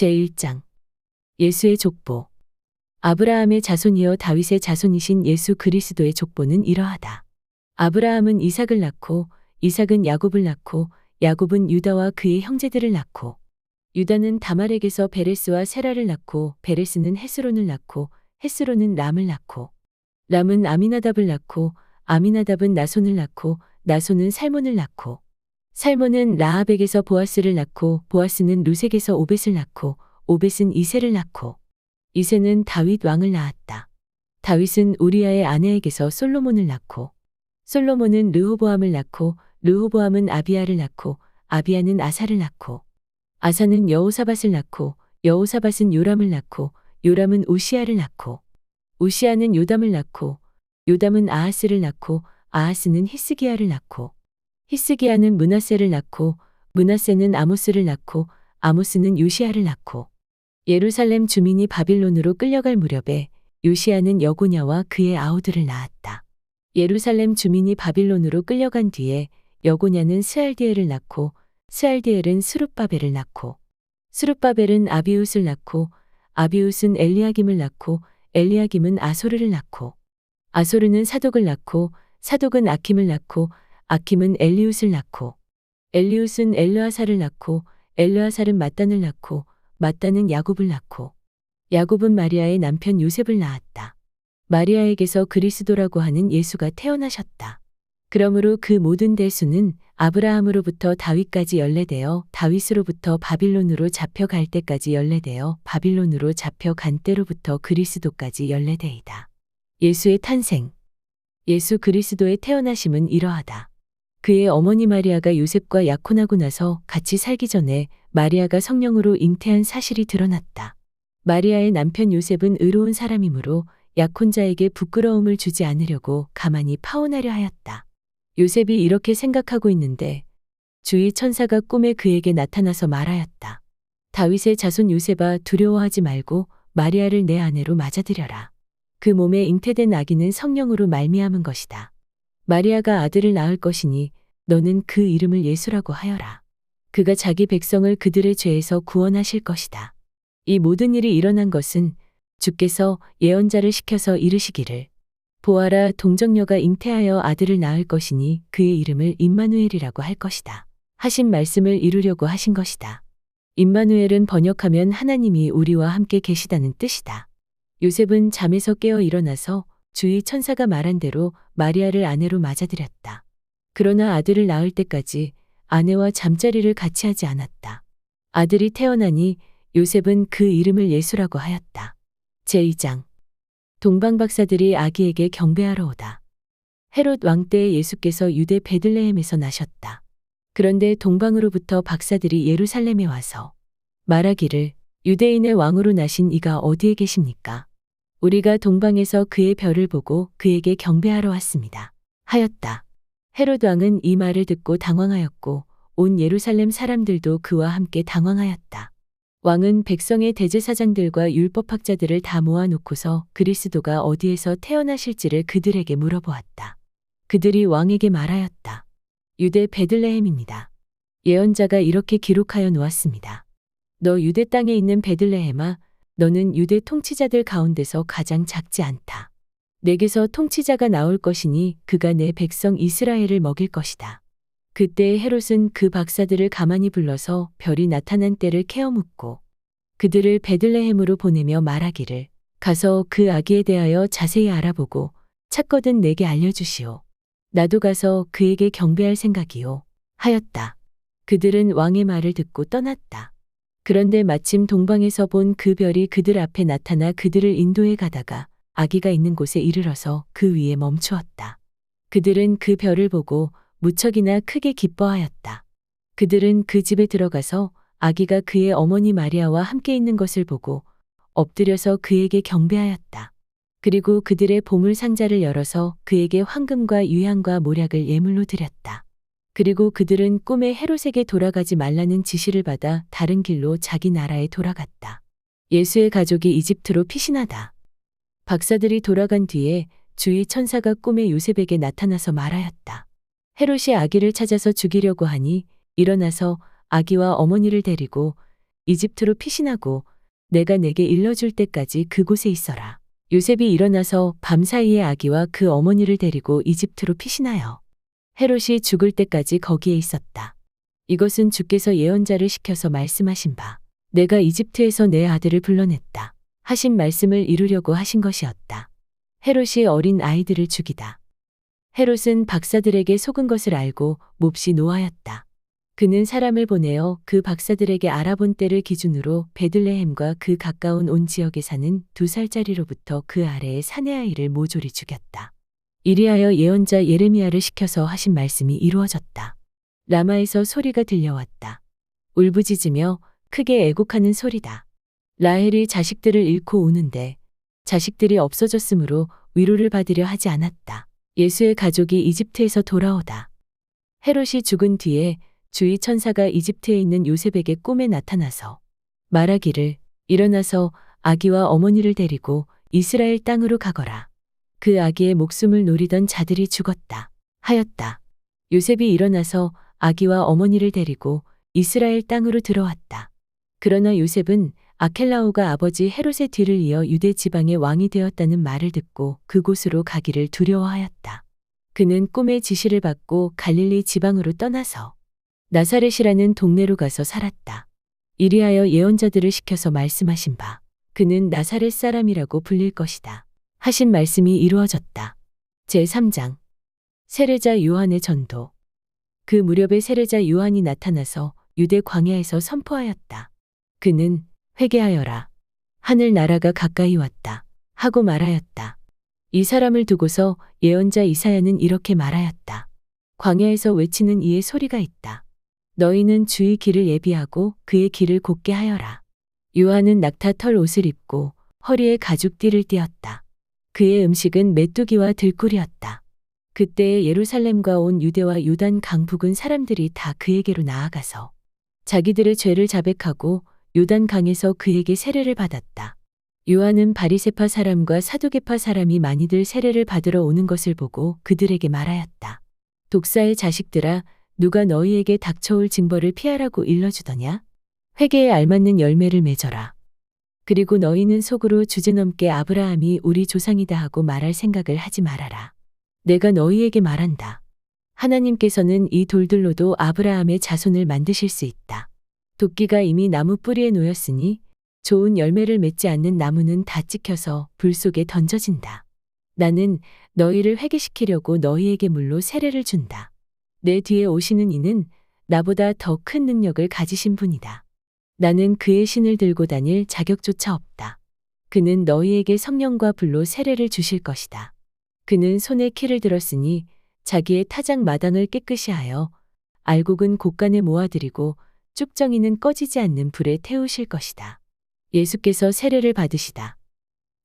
제1장 예수의 족보. 아브라함의 자손이여 다윗의 자손이신 예수 그리스도의 족보는 이러하다. 아브라함은 이삭을 낳고 이삭은 야곱을 낳고 야곱은 유다와 그의 형제들을 낳고 유다는 다말에게서 베레스와 세라를 낳고 베레스는 헤스론을 낳고 헤스론은 람을 낳고 람은 아미나답을 낳고 아미나답은 나손을 낳고 나손은 살몬을 낳고 살몬은 라합에게서 보아스를 낳고 보아스는 루색에서 오벳을 낳고 오벳은 이새를 낳고 이새는 다윗 왕을 낳았다. 다윗은 우리아의 아내에게서 솔로몬을 낳고 솔로몬은 르호보암을 낳고 르호보암은 아비야를 낳고 아비야는 아사를 낳고 아사는 여호사밧을 낳고 여호사밧은 요람을 낳고 요람은 우시야를 낳고 우시야는 요담을 낳고 요담은 아하스를 낳고 아하스는 히스기야를 낳고 히스기야는 므낫세를 낳고 므낫세는 아모스를 낳고 아모스는 요시야를 낳고 예루살렘 주민이 바빌론으로 끌려갈 무렵에 요시야는 여고냐와 그의 아우들을 낳았다. 예루살렘 주민이 바빌론으로 끌려간 뒤에 여고냐는 스알디엘을 낳고 스알디엘은 스룹바벨을 낳고 스룹바벨은 아비웃을 낳고 아비웃은 엘리야김을 낳고 엘리야김은 아소르를 낳고 아소르는 사독을 낳고 사독은 아킴을 낳고 아킴은 엘리웃을 낳고 엘리웃은 엘르아사를 낳고 엘르아살은 mat단을 낳고 mat단은 야곱을 낳고 야곱은 마리아의 남편 요셉을 낳았다. 마리아에게서 그리스도라고 하는 예수가 태어나셨다. 그러므로 그 모든 대수는 아브라함으로부터 다윗까지 연례되어 다윗으로부터 바빌론으로 잡혀갈 때까지 연례되어 바빌론으로 잡혀간 때로부터 그리스도까지 연례되이다. 예수의 탄생. 예수 그리스도의 태어나심은 이러하다. 그의 어머니 마리아가 요셉과 약혼하고 나서 같이 살기 전에 마리아가 성령으로 잉태한 사실이 드러났다. 마리아의 남편 요셉은 의로운 사람이므로 약혼자에게 부끄러움을 주지 않으려고 가만히 파혼하려 하였다. 요셉이 이렇게 생각하고 있는데 주의 천사가 꿈에 그에게 나타나서 말하였다. 다윗의 자손 요셉아 두려워하지 말고 마리아를 내 아내로 맞아들여라. 그 몸에 잉태된 아기는 성령으로 말미암은 것이다. 마리아가 아들을 낳을 것이니 너는 그 이름을 예수라고 하여라. 그가 자기 백성을 그들의 죄에서 구원하실 것이다. 이 모든 일이 일어난 것은 주께서 예언자를 시켜서 이르시기를 보아라 동정녀가 잉태하여 아들을 낳을 것이니 그의 이름을 임마누엘이라고 할 것이다. 하신 말씀을 이루려고 하신 것이다. 임마누엘은 번역하면 하나님이 우리와 함께 계시다는 뜻이다. 요셉은 잠에서 깨어 일어나서 주의 천사가 말한 대로 마리아를 아내로 맞아들였다. 그러나 아들을 낳을 때까지 아내와 잠자리를 같이 하지 않았다. 아들이 태어나니 요셉은 그 이름을 예수라고 하였다. 제2장 동방박사들이 아기에게 경배하러 오다. 헤롯 왕 때에 예수께서 유대 베들레헴에서 나셨다. 그런데 동방으로부터 박사들이 예루살렘에 와서 말하기를 유대인의 왕으로 나신 이가 어디에 계십니까? 우리가 동방에서 그의 별을 보고 그에게 경배하러 왔습니다. 하였다. 헤롯 왕은 이 말을 듣고 당황하였고 온 예루살렘 사람들도 그와 함께 당황하였다. 왕은 백성의 대제사장들과 율법학자들을 다 모아놓고서 그리스도가 어디에서 태어나실지를 그들에게 물어보았다. 그들이 왕에게 말하였다. 유대 베들레헴입니다. 예언자가 이렇게 기록하여 놓았습니다. 너 유대 땅에 있는 베들레헴아, 너는 유대 통치자들 가운데서 가장 작지 않다. 내게서 통치자가 나올 것이니 그가 내 백성 이스라엘을 먹일 것이다. 그때 헤롯은 그 박사들을 가만히 불러서 별이 나타난 때를 캐어 묻고 그들을 베들레헴으로 보내며 말하기를 가서 그 아기에 대하여 자세히 알아보고 찾거든 내게 알려주시오. 나도 가서 그에게 경배할 생각이요. 하였다. 그들은 왕의 말을 듣고 떠났다. 그런데 마침 동방에서 본 그 별이 그들 앞에 나타나 그들을 인도해 가다가 아기가 있는 곳에 이르러서 그 위에 멈추었다. 그들은 그 별을 보고 무척이나 크게 기뻐하였다. 그들은 그 집에 들어가서 아기가 그의 어머니 마리아와 함께 있는 것을 보고 엎드려서 그에게 경배하였다. 그리고 그들의 보물 상자를 열어서 그에게 황금과 유향과 모략을 예물로 드렸다. 그리고 그들은 꿈에 헤롯에게 돌아가지 말라는 지시를 받아 다른 길로 자기 나라에 돌아갔다. 예수의 가족이 이집트로 피신하다. 박사들이 돌아간 뒤에 주의 천사가 꿈에 요셉에게 나타나서 말하였다. 헤롯이 아기를 찾아서 죽이려고 하니 일어나서 아기와 어머니를 데리고 이집트로 피신하고 내가 내게 일러줄 때까지 그곳에 있어라. 요셉이 일어나서 밤사이에 아기와 그 어머니를 데리고 이집트로 피신하여 헤롯이 죽을 때까지 거기에 있었다. 이것은 주께서 예언자를 시켜서 말씀하신 바 내가 이집트에서 내 아들을 불러냈다 하신 말씀을 이루려고 하신 것이었다. 헤롯이 어린 아이들을 죽이다. 헤롯은 박사들에게 속은 것을 알고 몹시 노하였다. 그는 사람을 보내어 그 박사들에게 알아본 때를 기준으로 베들레헴과 그 가까운 온 지역에 사는 2살짜리로부터 그 아래의 사내 아이를 모조리 죽였다. 이리하여 예언자 예레미야를 시켜서 하신 말씀이 이루어졌다. 라마에서 소리가 들려왔다. 울부짖으며 크게 애곡하는 소리다. 라헬이 자식들을 잃고 우는데 자식들이 없어졌으므로 위로를 받으려 하지 않았다. 예수의 가족이 이집트에서 돌아오다. 헤롯이 죽은 뒤에 주의 천사가 이집트에 있는 요셉에게 꿈에 나타나서 말하기를 일어나서 아기와 어머니를 데리고 이스라엘 땅으로 가거라. 그 아기의 목숨을 노리던 자들이 죽었다 하였다. 요셉이 일어나서 아기와 어머니를 데리고 이스라엘 땅으로 들어왔다. 그러나 요셉은 아켈라오가 아버지 헤롯의 뒤를 이어 유대 지방의 왕이 되었다는 말을 듣고 그곳으로 가기를 두려워하였다. 그는 꿈의 지시를 받고 갈릴리 지방으로 떠나서 나사렛이라는 동네로 가서 살았다. 이리하여 예언자들을 시켜서 말씀하신 바 그는 나사렛 사람이라고 불릴 것이다 하신 말씀이 이루어졌다. 제3장 세례자 요한의 전도. 그 무렵에 세례자 요한이 나타나서 유대 광야에서 선포하였다. 그는 회개하여라. 하늘 나라가 가까이 왔다. 하고 말하였다. 이 사람을 두고서 예언자 이사야는 이렇게 말하였다. 광야에서 외치는 이의 소리가 있다. 너희는 주의 길을 예비하고 그의 길을 곧게 하여라. 요한은 낙타 털 옷을 입고 허리에 가죽띠를 띠었다. 그의 음식은 메뚜기와 들꿀이었다. 그때에 예루살렘과 온 유대와 요단 강 북은 사람들이 다 그에게로 나아가서 자기들의 죄를 자백하고 요단 강에서 그에게 세례를 받았다. 요한은 바리새파 사람과 사두개파 사람이 많이들 세례를 받으러 오는 것을 보고 그들에게 말하였다. 독사의 자식들아, 누가 너희에게 닥쳐올 징벌을 피하라고 일러주더냐? 회개에 알맞는 열매를 맺어라. 그리고 너희는 속으로 주제넘게 아브라함이 우리 조상이다 하고 말할 생각을 하지 말아라. 내가 너희에게 말한다. 하나님께서는 이 돌들로도 아브라함의 자손을 만드실 수 있다. 도끼가 이미 나무 뿌리에 놓였으니 좋은 열매를 맺지 않는 나무는 다 찍혀서 불 속에 던져진다. 나는 너희를 회개시키려고 너희에게 물로 세례를 준다. 내 뒤에 오시는 이는 나보다 더 큰 능력을 가지신 분이다. 나는 그의 신을 들고 다닐 자격조차 없다. 그는 너희에게 성령과 불로 세례를 주실 것이다. 그는 손에 키를 들었으니 자기의 타작 마당을 깨끗이 하여 알곡은 곳간에 모아들이고 쭉정이는 꺼지지 않는 불에 태우실 것이다. 예수께서 세례를 받으시다.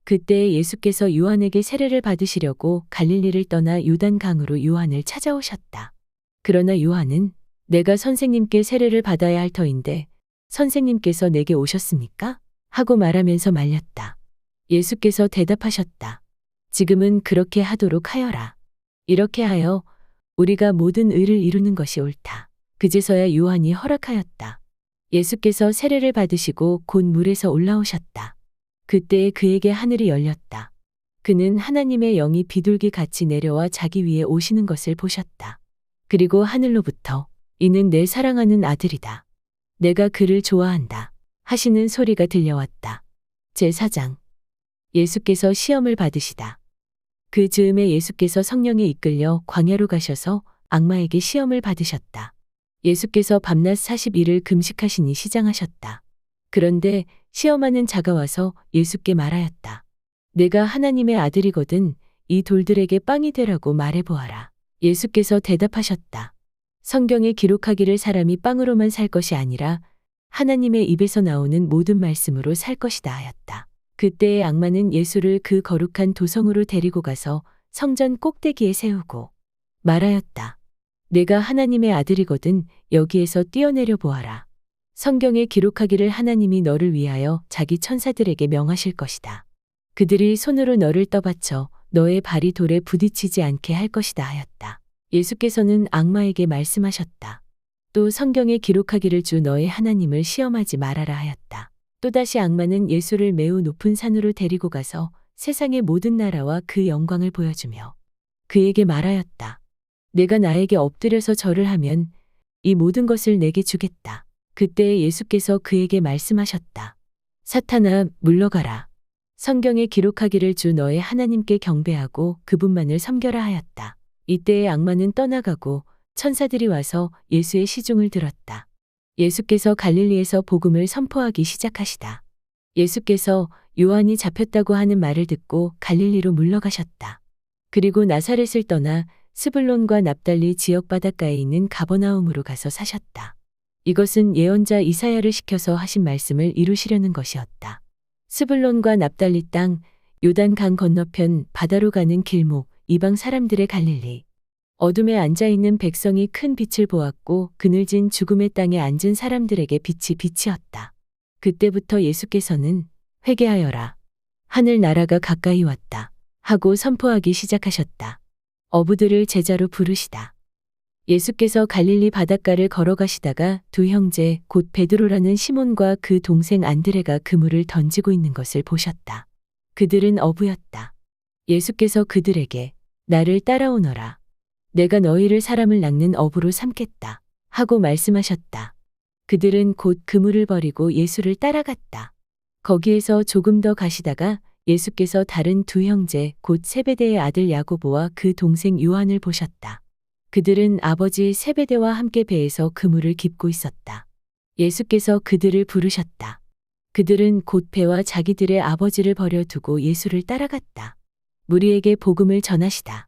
그때에 예수께서 요한에게 세례를 받으시려고 갈릴리를 떠나 요단강으로 요한을 찾아오셨다. 그러나 요한은 내가 선생님께 세례를 받아야 할 터인데 선생님께서 내게 오셨습니까? 하고 말하면서 말렸다. 예수께서 대답하셨다. 지금은 그렇게 하도록 하여라. 이렇게 하여 우리가 모든 의를 이루는 것이 옳다. 그제서야 요한이 허락하였다. 예수께서 세례를 받으시고 곧 물에서 올라오셨다. 그때에 그에게 하늘이 열렸다. 그는 하나님의 영이 비둘기 같이 내려와 자기 위에 오시는 것을 보셨다. 그리고 하늘로부터 이는 내 사랑하는 아들이다. 내가 그를 좋아한다. 하시는 소리가 들려왔다. 제4장 예수께서 시험을 받으시다. 그 즈음에 예수께서 성령에 이끌려 광야로 가셔서 악마에게 시험을 받으셨다. 예수께서 밤낮 40일을 금식하시니 시장하셨다. 그런데 시험하는 자가 와서 예수께 말하였다. 내가 하나님의 아들이거든 이 돌들에게 빵이 되라고 말해보아라. 예수께서 대답하셨다. 성경에 기록하기를 사람이 빵으로만 살 것이 아니라 하나님의 입에서 나오는 모든 말씀으로 살 것이다 하였다. 그때의 악마는 예수를 그 거룩한 도성으로 데리고 가서 성전 꼭대기에 세우고 말하였다. 내가 하나님의 아들이거든 여기에서 뛰어내려 보아라. 성경에 기록하기를 하나님이 너를 위하여 자기 천사들에게 명하실 것이다. 그들이 손으로 너를 떠받쳐 너의 발이 돌에 부딪히지 않게 할 것이다 하였다. 예수께서는 악마에게 말씀하셨다. 또 성경에 기록하기를 주 너의 하나님을 시험하지 말아라 하였다. 또다시 악마는 예수를 매우 높은 산으로 데리고 가서 세상의 모든 나라와 그 영광을 보여주며 그에게 말하였다. 내가 나에게 엎드려서 절을 하면 이 모든 것을 내게 주겠다. 그때 예수께서 그에게 말씀하셨다. 사탄아, 물러가라. 성경에 기록하기를 주 너의 하나님께 경배하고 그분만을 섬겨라 하였다. 이때에 악마는 떠나가고 천사들이 와서 예수의 시중을 들었다. 예수께서 갈릴리에서 복음을 선포하기 시작하시다. 예수께서 요한이 잡혔다고 하는 말을 듣고 갈릴리로 물러가셨다. 그리고 나사렛을 떠나 스불론과 납달리 지역 바닷가에 있는 가버나움으로 가서 사셨다. 이것은 예언자 이사야를 시켜서 하신 말씀을 이루시려는 것이었다. 스불론과 납달리 땅, 요단 강 건너편 바다로 가는 길목, 이방 사람들의 갈릴리. 어둠에 앉아있는 백성이 큰 빛을 보았고 그늘진 죽음의 땅에 앉은 사람들에게 빛이 빛이었다. 그때부터 예수께서는 회개하여라. 하늘 나라가 가까이 왔다. 하고 선포하기 시작하셨다. 어부들을 제자로 부르시다. 예수께서 갈릴리 바닷가를 걸어가시다가 두 형제 곧 베드로라는 시몬과 그 동생 안드레가 그물을 던지고 있는 것을 보셨다. 그들은 어부였다. 예수께서 그들에게 나를 따라오너라. 내가 너희를 사람을 낚는 어부로 삼겠다. 하고 말씀하셨다. 그들은 곧 그물을 버리고 예수를 따라갔다. 거기에서 조금 더 가시다가 예수께서 다른 두 형제 곧 세베대의 아들 야고보와 그 동생 요한을 보셨다. 그들은 아버지 세베대와 함께 배에서 그물을 깁고 있었다. 예수께서 그들을 부르셨다. 그들은 곧 배와 자기들의 아버지를 버려두고 예수를 따라갔다. 무리에게 복음을 전하시다.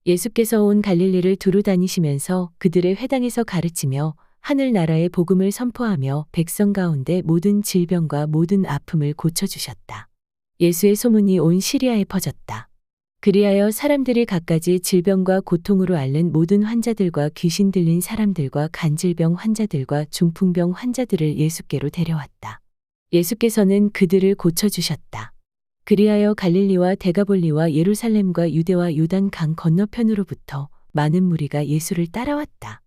예수께서 온 갈릴리를 두루 다니시면서 그들의 회당에서 가르치며 하늘나라의 복음을 선포하며 백성 가운데 모든 질병과 모든 아픔을 고쳐주셨다. 예수의 소문이 온 시리아에 퍼졌다. 그리하여 사람들이 갖가지 질병과 고통으로 앓는 모든 환자들과 귀신 들린 사람들과 간질병 환자들과 중풍병 환자들을 예수께로 데려왔다. 예수께서는 그들을 고쳐주셨다. 그리하여 갈릴리와 데가볼리와 예루살렘과 유대와 요단 강 건너편으로부터 많은 무리가 예수를 따라왔다.